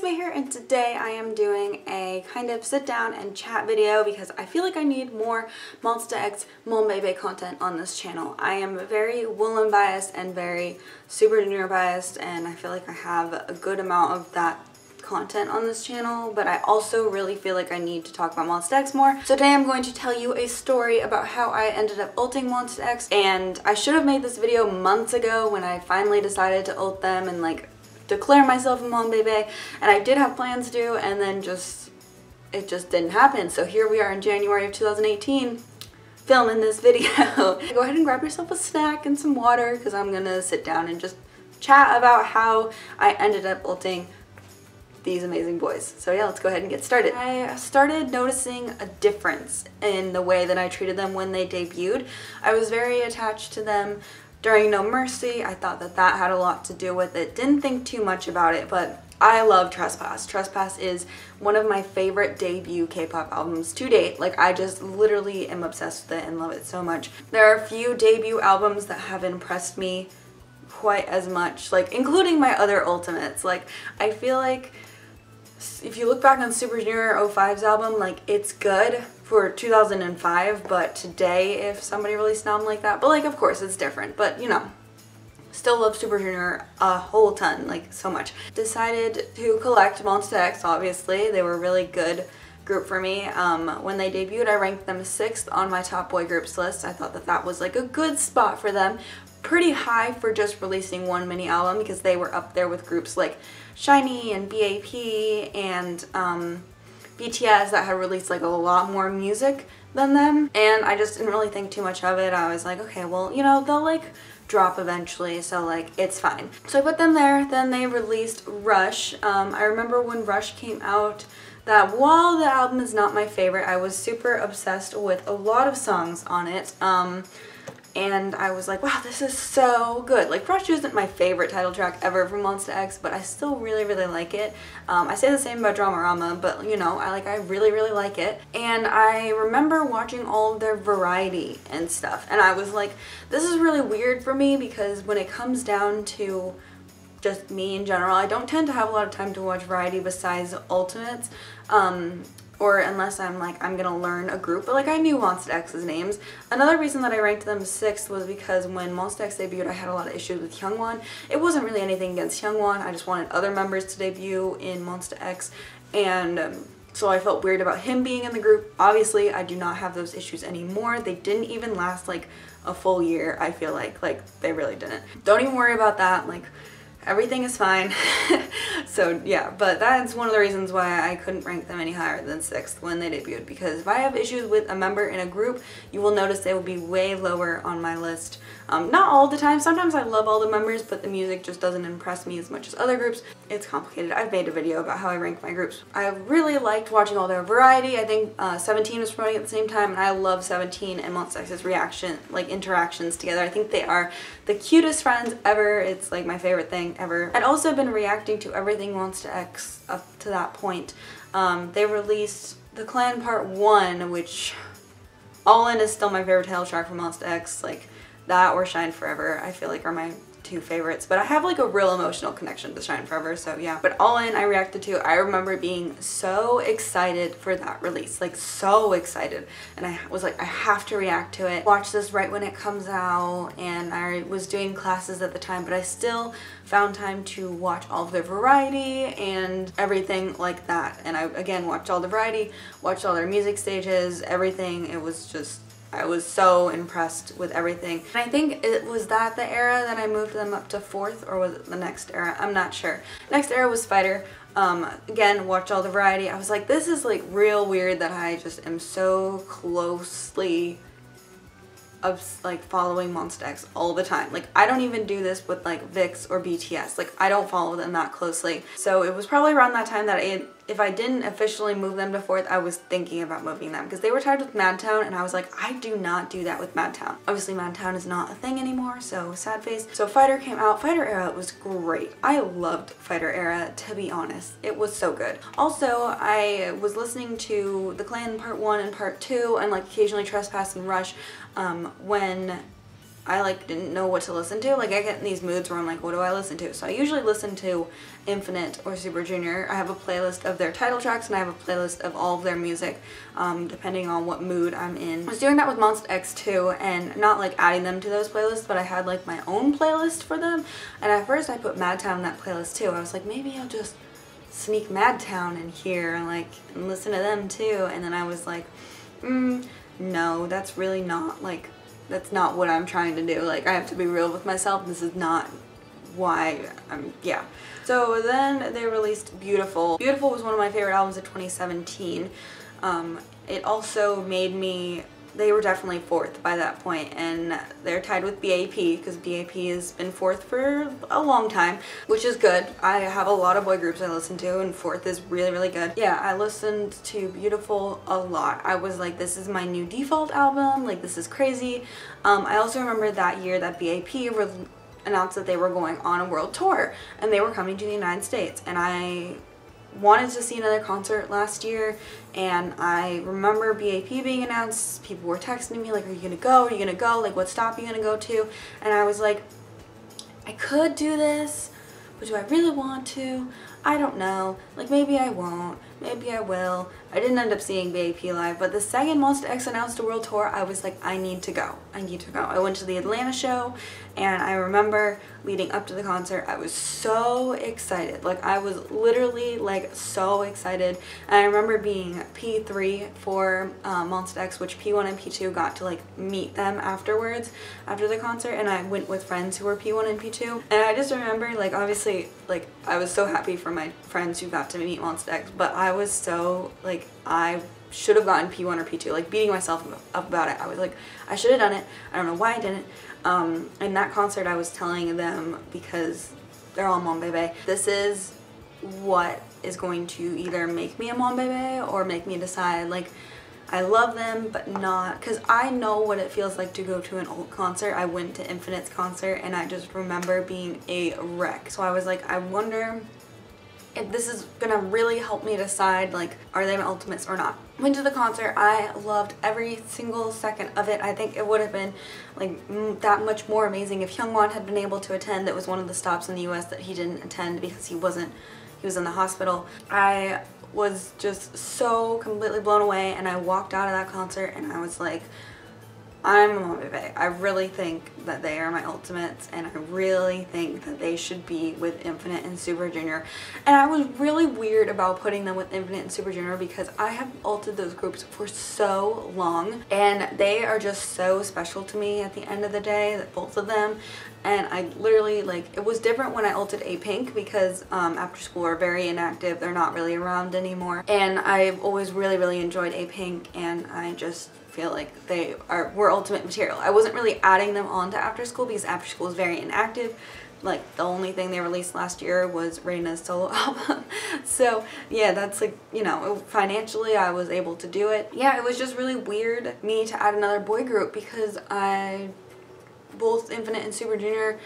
Monbebe here, and today I am doing a kind of sit down and chat video because I feel like I need more Monsta X Monbebe content on this channel. I am very Woolen biased and very Super Junior biased, and I feel like I have a good amount of that content on this channel, but I also really feel like I need to talk about Monsta X more. So today I'm going to tell you a story about how I ended up ulting Monsta X, and I should have made this video months ago when I finally decided to ult them and like declare myself a Monbebe, and I did have plans to, and then it just didn't happen. So here we are in January of 2018 filming this video. Go ahead and grab yourself a snack and some water because I'm gonna sit down and just chat about how I ended up ulting these amazing boys. So yeah, let's go ahead and get started. I started noticing a difference in the way that I treated them when they debuted. I was very attached to them during No Mercy. I thought that that had a lot to do with it. Didn't think too much about it, but I love Trespass. Trespass is one of my favorite debut K-pop albums to date. Like, I just literally am obsessed with it and love it so much. There are a few debut albums that have impressed me quite as much, like including my other ultimates. Like, I feel like if you look back on Super Junior 05's album, like, it's good for 2005, but today if somebody released an album like that, but like, of course it's different, but you know, still love Super Junior a whole ton, like so much. Decided to collect Monsta X, obviously. They were a really good group for me. When they debuted, I ranked them 6th on my top boy groups list. I thought that that was like a good spot for them. Pretty high for just releasing one mini album because they were up there with groups like SHINee and BAP and BTS that had released like a lot more music than them, and I just didn't really think too much of it. I was like, okay, well, you know, they'll like drop eventually, so like it's fine. So I put them there. Then they released Rush. I remember when Rush came out that while the album is not my favorite, I was super obsessed with a lot of songs on it. And I was like, wow, this is so good. Like, Rush isn't my favorite title track ever from Monsta X, but I still really, really like it. I say the same about Dramarama, but you know, I really, really like it. And I remember watching all of their variety and stuff, and I was like, this is really weird for me because when it comes down to just me in general, I don't tend to have a lot of time to watch variety besides Ultimates. Or unless I'm like, I'm gonna learn a group, but like I knew Monsta X's names. Another reason that I ranked them 6th was because when Monsta X debuted, I had a lot of issues with Jonghyun. It wasn't really anything against Jonghyun, I just wanted other members to debut in Monsta X, and so I felt weird about him being in the group. Obviously, I do not have those issues anymore. They didn't even last like a full year, I feel like they really didn't. Don't even worry about that, like, everything is fine. So yeah, but that's one of the reasons why I couldn't rank them any higher than 6th when they debuted, because if I have issues with a member in a group, you will notice they will be way lower on my list. Not all the time. Sometimes I love all the members, but the music just doesn't impress me as much as other groups. It's complicated. I've made a video about how I rank my groups. I really liked watching all their variety. I think 17 was promoting at the same time, and I love 17 and Monsta X's interactions together. I think they are the cutest friends ever. It's like my favorite thing ever. I'd also been reacting to everything Monsta X up to that point. They released The Clan Part 1, which All In is still my favorite title track from Monsta X. Like, that or Shine Forever, I feel like are my two favorites, but I have like a real emotional connection to Shine Forever, so yeah. But All In I reacted to. I remember being so excited for that release, like so excited, and I was like, I have to react to it. Watch this right when it comes out, and I was doing classes at the time, but I still found time to watch all of their variety and everything like that. And I again watched all the variety, watched all their music stages, everything. It was just, I was so impressed with everything. And I think it was that the era that I moved them up to 4th, or was it the next era? I'm not sure. Next era was Fighter. Again, watched all the variety. I was like, this is like real weird that I just am so closely like following Monsta X all the time. Like, I don't even do this with like VIX or BTS. Like, I don't follow them that closely. So it was probably around that time that if I didn't officially move them to 4th, I was thinking about moving them because they were tied with Madtown, and I was like, I do not do that with Madtown. Obviously Madtown is not a thing anymore, so sad face. So Fighter came out. Fighter era was great. I loved Fighter era, to be honest. It was so good. Also, I was listening to The Clan Part 1 and Part 2 and like occasionally Trespass and Rush when I like didn't know what to listen to. Like I get in these moods where I'm like, what do I listen to? So I usually listen to Infinite or Super Junior. I have a playlist of their title tracks and I have a playlist of all of their music, depending on what mood I'm in. I was doing that with Monsta X too, and not like adding them to those playlists, but I had like my own playlist for them. And at first I put Madtown in that playlist too. I was like, maybe I'll just sneak Madtown in here and like and listen to them too. And then I was like, no, that's really not like, that's not what I'm trying to do. Like I have to be real with myself. This is not why I'm, yeah. So then they released Beautiful. Beautiful was one of my favorite albums of 2017. It also made me, they were definitely 4th by that point, and they're tied with BAP because BAP has been 4th for a long time, which is good. I have a lot of boy groups I listen to, and 4th is really, really good. Yeah, I listened to Beautiful a lot. I was like, this is my new default album, like this is crazy. I also remember that year that BAP announced that they were going on a world tour and they were coming to the United States, and I wanted to see another concert last year, and I remember BAP being announced. People were texting me like, are you gonna go? Are you gonna go? Like, what stop are you gonna go to? And I was like, I could do this, but do I really want to? I don't know. Like, maybe I won't. Maybe I will. I didn't end up seeing BAP live, but the second Monsta X announced a world tour, I was like, I need to go. I need to go. I went to the Atlanta show, and I remember leading up to the concert, I was so excited. Like, I was literally, like, so excited. And I remember being P3 for Monsta X, which P1 and P2 got to, like, meet them afterwards, after the concert, and I went with friends who were P1 and P2. And I just remember, like, obviously, like, I was so happy for my friends who got to meet Monsta X, but I was so, like, I should have gotten P1 or P2, like beating myself up about it. I was like, I should have done it. I don't know why I didn't. In that concert I was telling them, because they're all Monbebe, this is what is going to either make me a Monbebe or make me decide, like, I love them, but not, because I know what it feels like to go to an old concert. I went to Infinite's concert and I just remember being a wreck. So I was like, I wonder if this is gonna really help me decide, like, are they my ultimates or not. Went to the concert. I loved every single second of it. I think it would have been like that much more amazing if Jonghyun had been able to attend. It was one of the stops in the US that he didn't attend because he was in the hospital. I was just so completely blown away, and I walked out of that concert and I was like, I'm a Monbebe. I really think that they are my ultimates, and I really think that they should be with Infinite and Super Junior. And I was really weird about putting them with Infinite and Super Junior because I have ulted those groups for so long, and they are just so special to me at the end of the day, that both of them. And I literally, like, it was different when I ulted A-Pink because After School are very inactive. They're not really around anymore. And I've always really, really enjoyed A-Pink, and I just feel like they were ultimate material. I wasn't really adding them on to After School because After School is very inactive. Like, the only thing they released last year was Rainz's solo album. So yeah, that's, like, you know, financially I was able to do it. Yeah, it was just really weird me to add another boy group because both Infinite and Super Junior,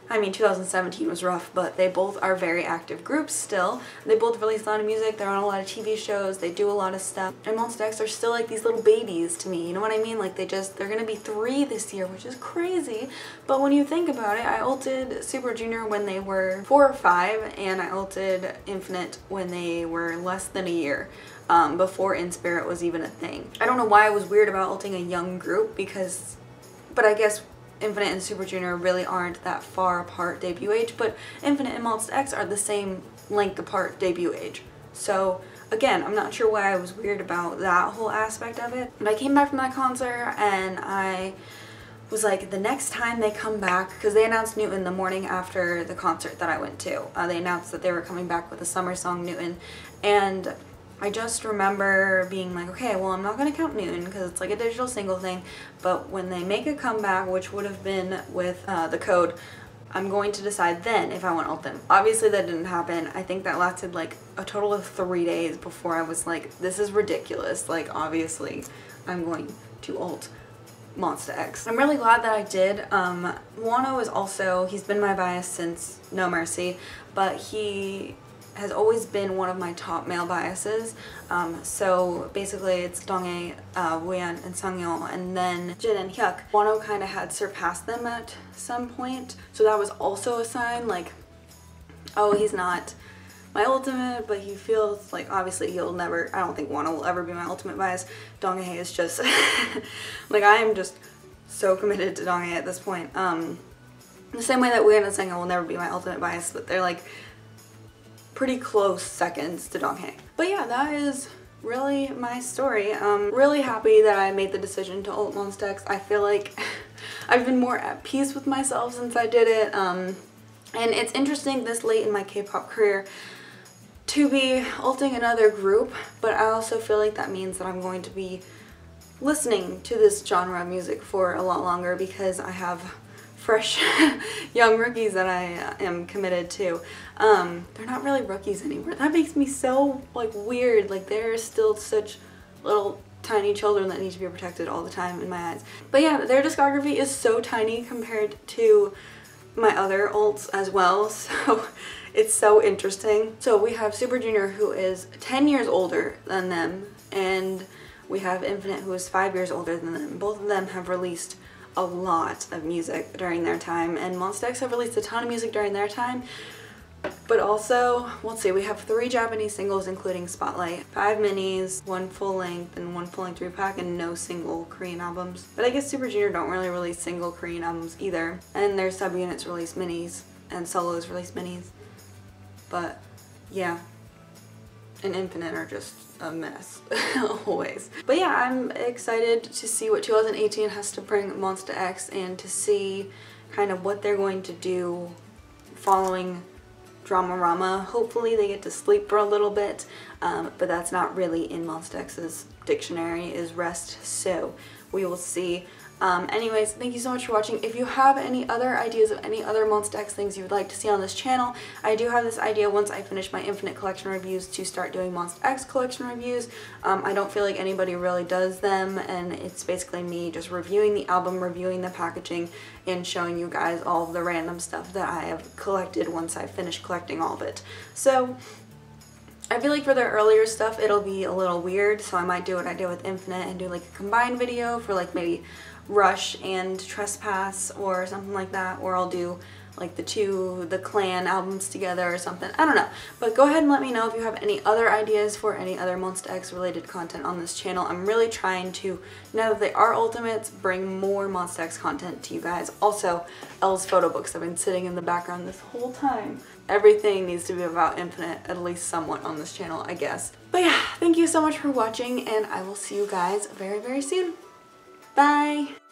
I mean, 2017 was rough, but they both are very active groups still. They both release a lot of music, they're on a lot of TV shows, they do a lot of stuff. And Monsta X are still like these little babies to me, you know what I mean? Like, they're gonna be 3 this year, which is crazy. But when you think about it, I ulted Super Junior when they were 4 or 5, and I ulted Infinite when they were less than a year. Before In Spirit was even a thing. I don't know why I was weird about ulting a young group but I guess Infinite and Super Junior really aren't that far apart debut age, but Infinite and Monsta X are the same length apart debut age. So again, I'm not sure why I was weird about that whole aspect of it. And I came back from that concert and I was like, the next time they come back, because they announced Newton the morning after the concert that I went to. They announced that they were coming back with a summer song, Newton, and I just remember being like, okay, well, I'm not going to count Newton because it's like a digital single thing, but when they make a comeback, which would have been with the Code, I'm going to decide then if I want to ult them. Obviously that didn't happen. I think that lasted like a total of 3 days before I was like, this is ridiculous. Like, obviously I'm going to ult Monsta X. I'm really glad that I did. Wano is also, he's been my bias since No Mercy, but he has always been one of my top male biases. So basically it's Donghae, Wooyeon, and Sungyeol, and then Jin and Hyuk. Wano kind of had surpassed them at some point, so that was also a sign like, oh, he's not my ultimate, but he feels like obviously he'll never, I don't think Wano will ever be my ultimate bias. Donghae is just, like I am just so committed to Donghae at this point. The same way that Wooyeon and Sungyeol will never be my ultimate bias, but they're like pretty close seconds to Donghae. But yeah, that is really my story. Really happy that I made the decision to ult Monsta X. I feel like I've been more at peace with myself since I did it. And it's interesting this late in my K-pop career to be ulting another group, but I also feel like that means that I'm going to be listening to this genre of music for a lot longer because I have fresh young rookies that I am committed to. They're not really rookies anymore. That makes me so like weird. Like they're still such little tiny children that need to be protected all the time in my eyes. But yeah, their discography is so tiny compared to my other ults as well, so it's so interesting. So we have Super Junior, who is 10 years older than them, and we have Infinite, who is 5 years older than them. Both of them have released a lot of music during their time, and Monsta X have released a ton of music during their time, but also, let's see, we have 3 Japanese singles including Spotlight, 5 minis, 1 full length, and 1 full length 3-pack, and no single Korean albums. But I guess Super Junior don't really release single Korean albums either, and their subunits release minis, and solos release minis. But yeah, and Infinite are just a mess always. But yeah, I'm excited to see what 2018 has to bring Monsta X and to see kind of what they're going to do following Dramarama. Hopefully they get to sleep for a little bit, but that's not really in Monsta X's dictionary, is rest, so we will see. Anyways, thank you so much for watching. If you have any other ideas of any other Monsta X things you would like to see on this channel, I do have this idea once I finish my Infinite collection reviews to start doing Monsta X collection reviews. I don't feel like anybody really does them, and it's basically me just reviewing the album, reviewing the packaging, and showing you guys all of the random stuff that I have collected once I finish collecting all of it. So I feel like for the earlier stuff it'll be a little weird, so I might do what I did with Infinite and do like a combined video for like maybe Rush and Trespass or something like that, or I'll do like the Clan albums together or something. I don't know, but go ahead and let me know if you have any other ideas for any other Monsta X related content on this channel. I'm really trying to, now that they are ultimates, bring more Monsta X content to you guys. Also, L's photo books have been sitting in the background this whole time. Everything needs to be about Infinite, at least somewhat, on this channel, I guess. But yeah, thank you so much for watching, and I will see you guys very, very soon. Bye!